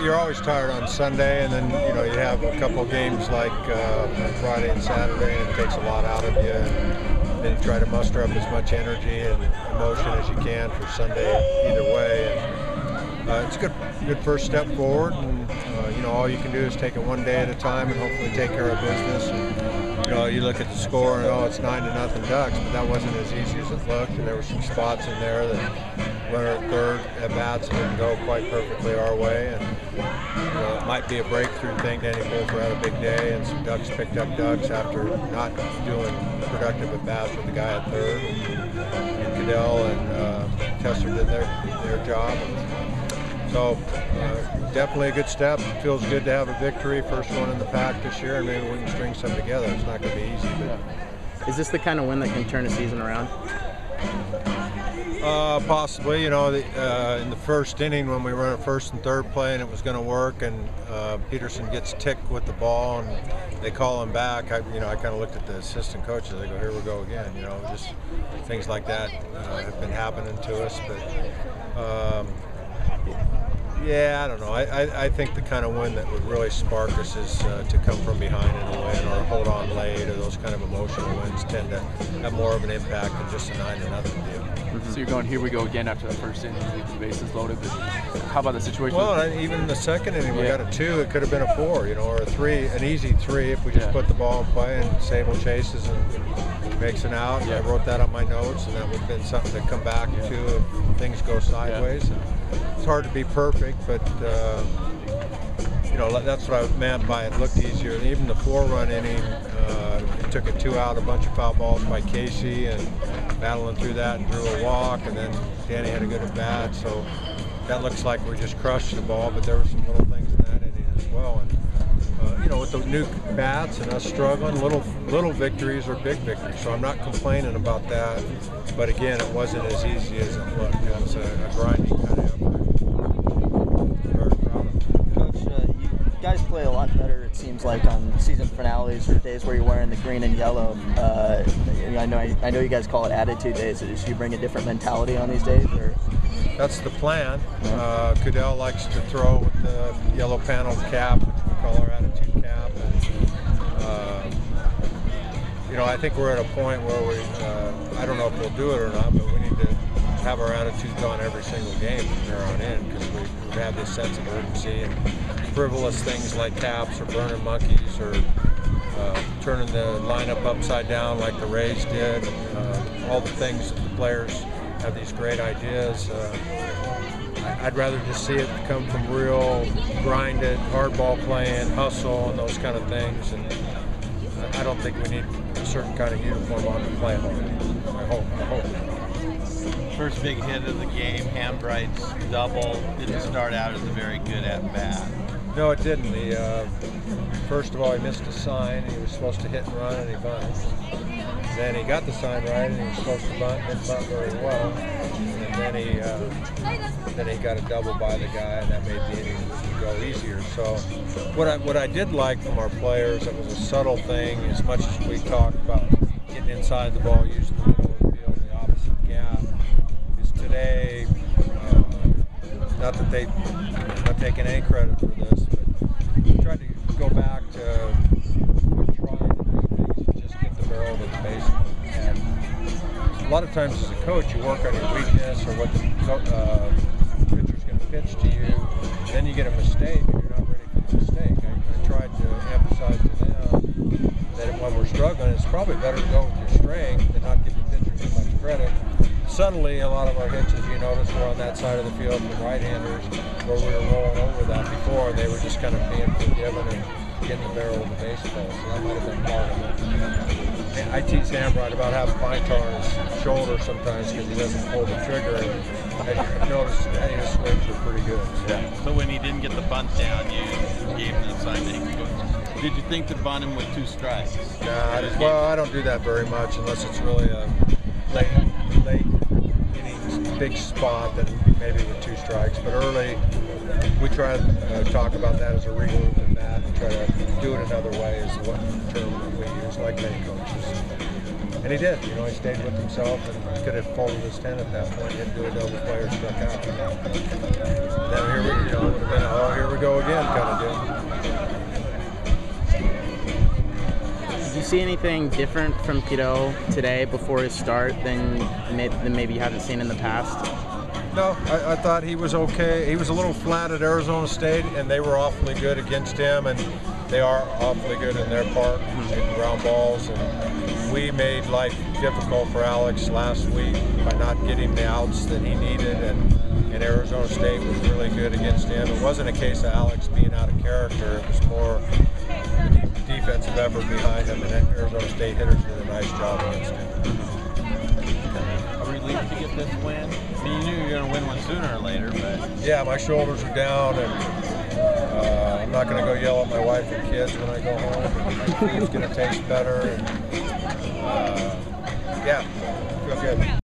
you're always tired on Sunday, and then you have a couple of games like Friday and Saturday, and it takes a lot out of you. And then you try to muster up as much energy and emotion as you can for Sunday either way. And it's a good first step forward, and all you can do is take it one day at a time and hopefully take care of business. And you look at the score and it's 9-0 Ducks, but that wasn't as easy as it looked, and there were some spots in there that runner at third at bats didn't go quite perfectly our way, and it might be a breakthrough thing. Danny Bolfer had a big day, and some Ducks picked up Ducks after not doing productive at bats with the guy at third, and Cadell and Tesser did their job. So definitely a good step. It feels good to have a victory, first one in the pack this year, and maybe we can string some together. It's not going to be easy. But is this the kind of win that can turn a season around? Possibly. In the first inning when we were in first and third play and it was going to work, and Peterson gets ticked with the ball and they call him back, I kind of looked at the assistant coaches. I go, here we go again. Just things like that have been happening to us. But yeah, I don't know. I think the kind of win that would really spark us is to come from behind in a win, or hold on late, or those kind of emotional wins tend to have more of an impact than just a 9-0 deal. Mm-hmm. So you're going, here we go again after the first inning, with the bases loaded. But how about the situation? Well, even in the second inning, we got a 2. It could have been a 4, or a 3, an easy 3 if we just put the ball in play and Sable chases and makes an out. I wrote that on my notes, and that would have been something to come back to if things go sideways. It's hard to be perfect, but that's what I meant by it looked easier. And even the 4-run inning, it took it 2 out, a bunch of foul balls by Casey, and battling through that and drew a walk, and then Danny had a good at bat. So that looks like we just crushed the ball, but there were some little things in that inning as well. And with the new bats and us struggling, little victories are big victories. So I'm not complaining about that. But again, it wasn't as easy as it looked. It was a grinding kind of effort. You guys play a lot better, it seems like, on season finales or days where you're wearing the green and yellow. I know you guys call it attitude days. Do you bring a different mentality on these days? Or? That's the plan. Cadell likes to throw with the yellow paneled cap, which we call our attitude cap. And, I think we're at a point where we, I don't know if we'll do it or not, but we need to have our attitudes on every single game from there on in, because we have this sense of urgency, and frivolous things like caps or burning monkeys or turning the lineup upside down like the Rays did. All the things that the players have these great ideas. I'd rather just see it come from real grinded, hardball playing, hustle, and those kind of things. And I don't think we need a certain kind of uniform on to play hard. I hope. First big hit of the game, Hambright's double, didn't start out as a very good at-bat. No, it didn't. First of all, he missed a sign. He was supposed to hit and run, and he bunted. Then he got the sign right, and he was supposed to bunt, didn't bunt very well. And then he got a double by the guy, and that made the inning go easier. So what I did like from our players, it was a subtle thing, as much as we talked about getting inside the ball, using the middle of the field, the opposite gap, is today, not that I'm not taking any credit for this, but we tried to go back to trying to do things and just get the barrel to the baseball. And a lot of times as a coach, you work on your weakness or what the pitcher's going to pitch to you. Then you get a mistake and you're not ready for the mistake. I tried to emphasize to them that when we're struggling, it's probably better to go with your strength than not give the pitcher too much credit. Subtly, a lot of our hits, as you notice, were on that side of the field from right-handers, where we were rolling over that before, and they were just kind of being forgiven and getting the barrel of the baseball. So that might have been part of it. And I tease Hambright about having pine tar on his shoulder sometimes because he doesn't pull the trigger. And as you notice, his swings were pretty good. Yeah. So when he didn't get the bunt down, you gave him the sign that he could go. Did you think to bunt him with 2 strikes? Well, I don't do that very much unless it's really a late innings, big spot, then maybe with 2 strikes. But early, we try to talk about that as a regroup and that, and try to do it another way is what term we use, like many coaches. And he did. You know, he stayed with himself and could have folded his 10 at that point. He didn't do a double play or struck out. Then here we, it would have been, oh, here we go again kind of deal. Did you see anything different from Cadeau today before his start than maybe you haven't seen in the past? No, I thought he was okay. He was a little flat at Arizona State, and they were awfully good against him, and they are awfully good in their park, hitting ground balls. And we made life difficult for Alex last week by not getting the outs that he needed, and Arizona State was really good against him. It wasn't a case of Alex being out of character. It was more the defensive effort behind him, and Arizona State hitters did a nice job against him. A relief to get this win. I mean, you knew you were going to win one sooner or later, but yeah, my shoulders are down, and I'm not going to go yell at my wife and kids when I go home. My food's going to taste better, and yeah, feel good.